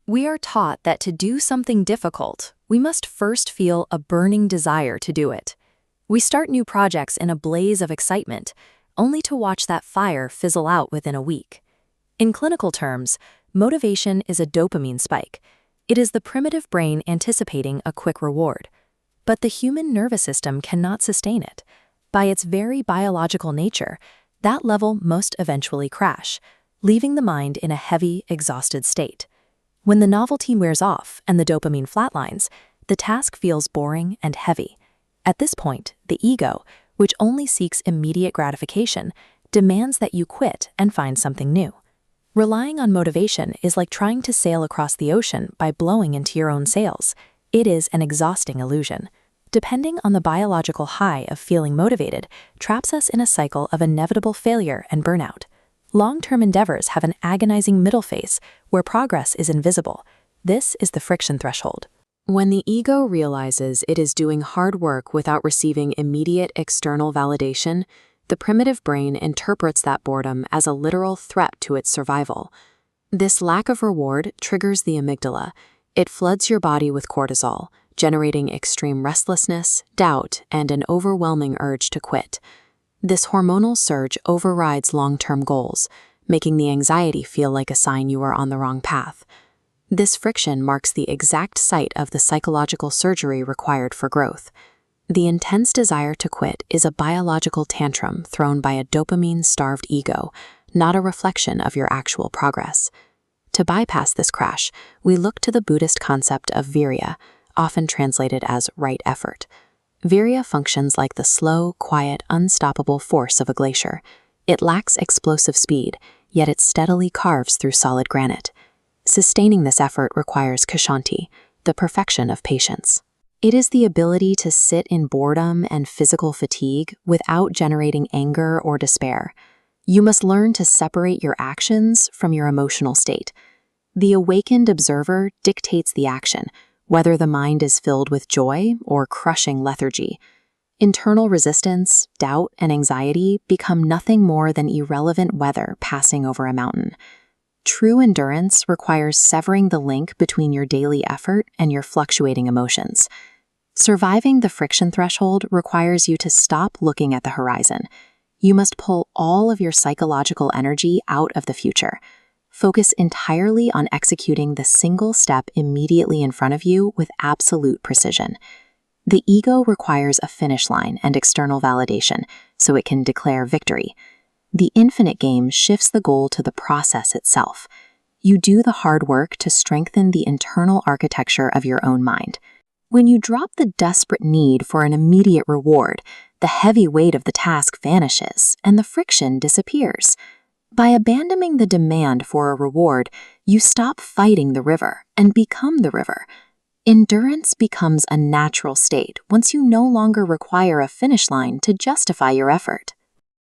We are taught that to do something difficult, we must first feel a burning desire to do it. We start new projects in a blaze of excitement, only to watch that fire fizzle out within a week. In clinical terms, motivation is a dopamine spike. It is the primitive brain anticipating a quick reward. But the human nervous system cannot sustain it. By its very biological nature, that level must eventually crash, leaving the mind in a heavy, exhausted state. When the novelty wears off and the dopamine flatlines, the task feels boring and heavy. At this point, the ego, which only seeks immediate gratification, demands that you quit and find something new. Relying on motivation is like trying to sail across the ocean by blowing into your own sails. It is an exhausting illusion. Depending on the biological high of feeling motivated, traps us in a cycle of inevitable failure and burnout. Long-term endeavors have an agonizing middle phase where progress is invisible. This is the friction threshold. When the ego realizes it is doing hard work without receiving immediate external validation, the primitive brain interprets that boredom as a literal threat to its survival. This lack of reward triggers the amygdala. It floods your body with cortisol, generating extreme restlessness, doubt, and an overwhelming urge to quit. This hormonal surge overrides long-term goals, making the anxiety feel like a sign you are on the wrong path. This friction marks the exact site of the psychological surgery required for growth. The intense desire to quit is a biological tantrum thrown by a dopamine-starved ego, not a reflection of your actual progress. To bypass this crash, we look to the Buddhist concept of virya, often translated as right effort. Virya functions like the slow, quiet, unstoppable force of a glacier. It lacks explosive speed, yet it steadily carves through solid granite. Sustaining this effort requires kshanti, the perfection of patience. It is the ability to sit in boredom and physical fatigue without generating anger or despair. You must learn to separate your actions from your emotional state. The awakened observer dictates the action, whether the mind is filled with joy or crushing lethargy. Internal resistance, doubt, and anxiety become nothing more than irrelevant weather passing over a mountain. True endurance requires severing the link between your daily effort and your fluctuating emotions. Surviving the friction threshold requires you to stop looking at the horizon. You must pull all of your psychological energy out of the future. Focus entirely on executing the single step immediately in front of you with absolute precision. The ego requires a finish line and external validation so it can declare victory. The infinite game shifts the goal to the process itself. You do the hard work to strengthen the internal architecture of your own mind. When you drop the desperate need for an immediate reward, the heavy weight of the task vanishes and the friction disappears. By abandoning the demand for a reward, you stop fighting the river and become the river. Endurance becomes a natural state once you no longer require a finish line to justify your effort.